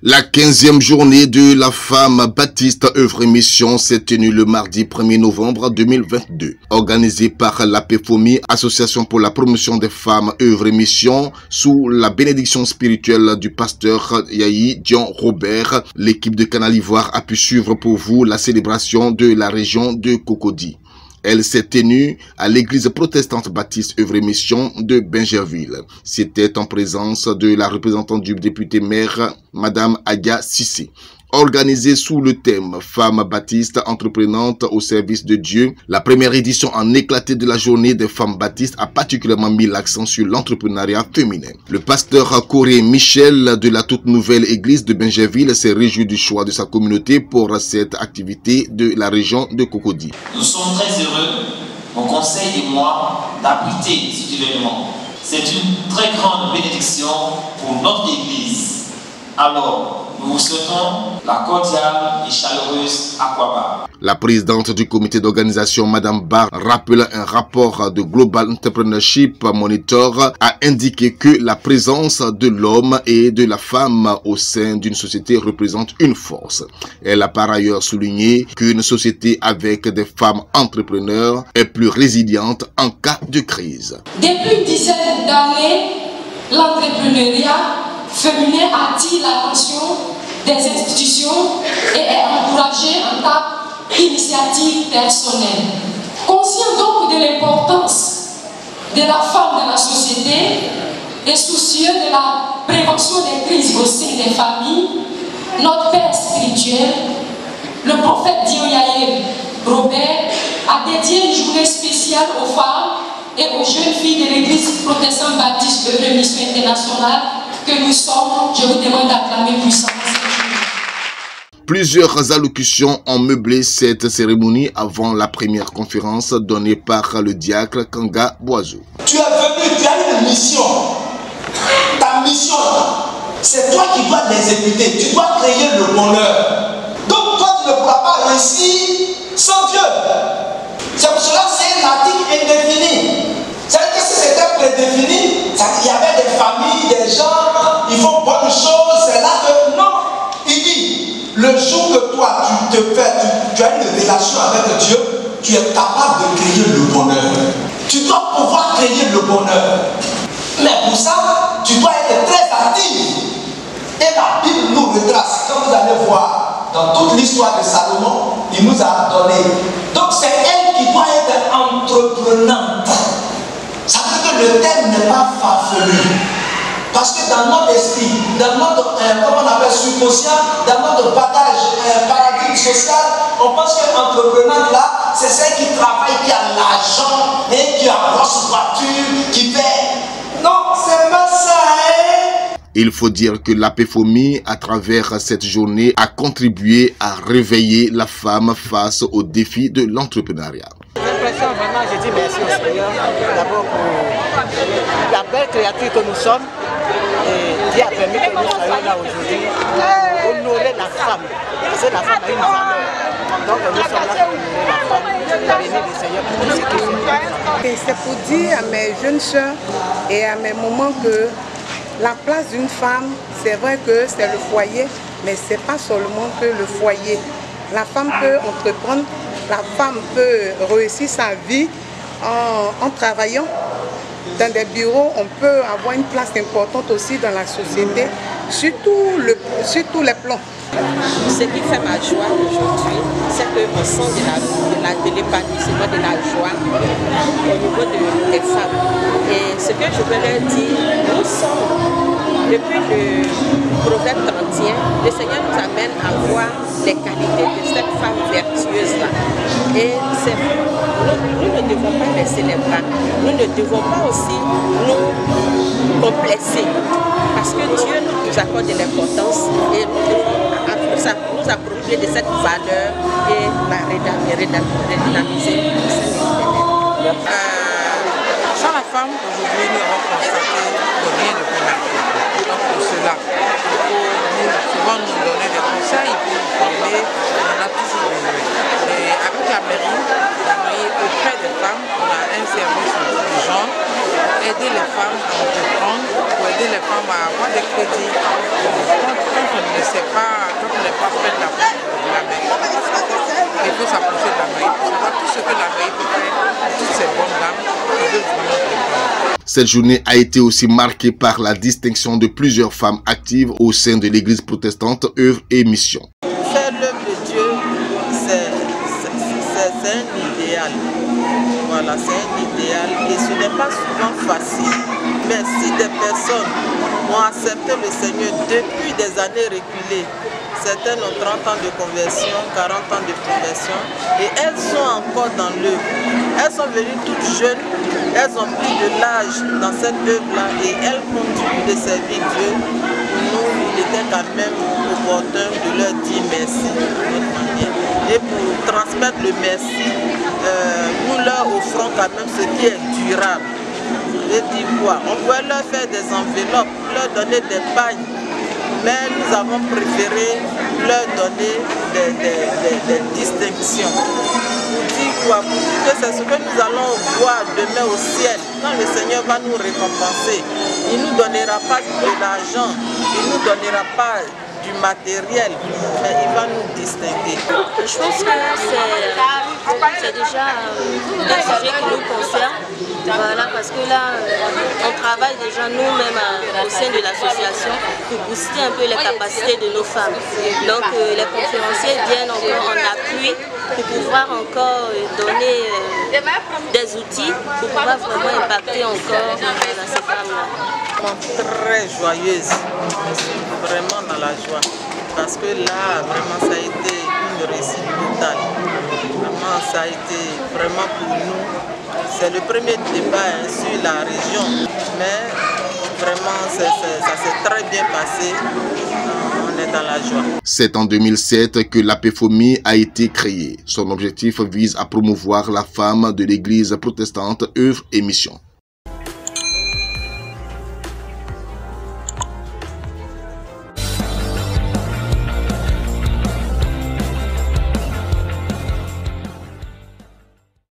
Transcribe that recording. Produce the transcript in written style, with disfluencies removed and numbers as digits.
La 15e journée de la femme baptiste œuvre et mission s'est tenue le mardi 1er novembre 2022. Organisée par l'APFOMI, Association pour la promotion des femmes œuvre et mission, sous la bénédiction spirituelle du pasteur Yahi Dion Robert, l'équipe de Canal Ivoire a pu suivre pour vous la célébration de la région de Cocody. Elle s'est tenue à l'église protestante baptiste œuvre et mission de Bingerville. C'était en présence de la représentante du député maire, Madame Adia Sissé. Organisée sous le thème Femmes baptistes entreprenantes au service de Dieu, la première édition en éclaté de la journée des femmes baptistes a particulièrement mis l'accent sur l'entrepreneuriat féminin. Le pasteur Coré Michel de la toute nouvelle église de Bingerville s'est réjoui du choix de sa communauté pour cette activité de la région de Cocody. Nous sommes très heureux, mon conseil et moi, d'abriter cet événement. C'est une très grande bénédiction pour notre église. Alors, nous vous souhaitons la cordiale et chaleureuse Aquaba. La présidente du comité d'organisation, Madame Barr, rappelant un rapport de Global Entrepreneurship Monitor, a indiqué que la présence de l'homme et de la femme au sein d'une société représente une force. Elle a par ailleurs souligné qu'une société avec des femmes entrepreneurs est plus résiliente en cas de crise. Depuis une dizaine d'années, l'entrepreneuriat féminin attire l'attention des institutions et est encouragé en tant qu'initiative personnelle. Conscient donc de l'importance de la femme dans la société et soucieux de la prévention des crises au sein des familles, notre père spirituel, le prophète Dion Robert, a dédié une journée spéciale aux femmes et aux jeunes filles de l'église protestante baptiste de Mission internationale que nous sommes. Je vous demande d'acclamer puissamment. Plusieurs allocutions ont meublé cette cérémonie avant la première conférence donnée par le diacre Kanga Boiseau. Tu es venu, tu as une mission. Ta mission, c'est toi qui dois l'exécuter. Tu dois créer le bonheur. Donc toi, tu ne pourras pas réussir sans Dieu. C'est pour cela que c'est un article indéfini. C'est-à-dire que si c'était prédéfini, il y avait des familles, des gens, ils font bonnes choses, c'est là que non. Il dit, le jour que toi tu as une relation avec Dieu, tu es capable de créer le bonheur. Tu dois pouvoir créer le bonheur. Mais pour ça, tu dois être très actif. Et la Bible nous retrace, comme vous allez voir, dans toute l'histoire de Salomon, il nous a donné. Donc c'est elle qui doit être entreprenante. Ça veut dire que le thème n'est pas farfelu. Parce que dans notre esprit, dans notre, comment on appelle, subconscient, dans notre paradigme social, on pense que l'entrepreneur là, c'est celle qui travaille, qui a l'argent, et qui a une grosse voiture, qui fait. Non, c'est pas ça, hein? Il faut dire que l'APFOMI, à travers cette journée, a contribué à réveiller la femme face aux défis de l'entrepreneuriat. L'impression, vraiment, je dis merci au Seigneur d'abord pour la belle créature que nous sommes. Et Dieu a permis que nous soyons là aujourd'hui, honorer la femme. Parce que la femme a une valeur. Donc nous sommes là pour honorer la femme. Béni le Seigneur pour tout ce qu'il fait. C'est pour dire à mes jeunes soeurs et à mes mamans que la place d'une femme, c'est vrai que c'est le foyer, mais ce n'est pas seulement que le foyer. La femme peut entreprendre, la femme peut réussir sa vie en travaillant. Dans des bureaux, on peut avoir une place importante aussi dans la société, sur tous les plans. Ce qui fait ma joie aujourd'hui, c'est qu'on sent de l'épanouissement, de la joie au niveau des femmes. Et ce que je veux leur dire, nous sommes, depuis le Proverbe 31, le Seigneur nous amène à voir les qualités de cette femme vertueuse-là. Et nous ne devons pas laisser les bras. Nous ne devons pas aussi nous complexer. Parce que Dieu nous accorde de l'importance et nous devons nous approprier de cette valeur et la redynamiser. Sans la femme, aujourd'hui, nous avons constaté que rien ne peut marcher. Donc pour cela, il faut souvent nous donner des conseils pour nous former, on en a toujours besoin. Et avec la mairie auprès des femmes, on a un service du genre, aider les femmes à entreprendre, pour aider aider les femmes à avoir des crédits. Quand on ne sait pas, quand on n'est pas près de la mairie, il faut s'approcher de la mairie pour savoir tout ce que la mairie peut faire pour toutes ces bonnes dames qui veulent vraiment répondre. Cette journée a été aussi marquée par la distinction de plusieurs femmes actives au sein de l'église protestante Œuvre et Mission. Faire l'œuvre de Dieu, c'est un idéal. Voilà, c'est un idéal et ce n'est pas souvent facile. Mais si des personnes ont accepté le Seigneur depuis des années reculées, certaines ont 30 ans de conversion, 40 ans de conversion, et elles sont encore dans l'œuvre. Elles sont venues toutes jeunes, elles ont pris de l'âge dans cette œuvre-là et elles continuent de servir Dieu. Nous, il était quand même opportun de leur dire merci de notre manière. Et pour transmettre le merci, nous leur offrons quand même ce qui est durable. Je dis quoi? On pourrait leur faire des enveloppes, leur donner des pagnes, mais nous avons préféré leur donner des distinctions. Pour dire quoi? Pour dire que c'est ce que nous allons voir demain au ciel. Quand le Seigneur va nous récompenser, il ne nous donnera pas de l'argent, il ne nous donnera pas du matériel, mais il va nous distinguer. Je pense que c'est déjà un sujet qui nous concerne. Voilà, parce que là, on travaille déjà nous-mêmes au sein de l'association pour booster un peu les capacités de nos femmes. Donc les conférenciers viennent encore en appui pour pouvoir encore donner des outils pour pouvoir vraiment impacter encore dans ces femmes-là. Très joyeuse, je suis vraiment dans la joie parce que là, vraiment, ça a été une réussite totale. Vraiment, ça a été vraiment pour nous. C'est le premier débat sur la région, mais vraiment ça s'est très bien passé, on est dans la joie. C'est en 2007 que l'APFOMI a été créée. Son objectif vise à promouvoir la femme de l'église protestante Œuvre et Mission.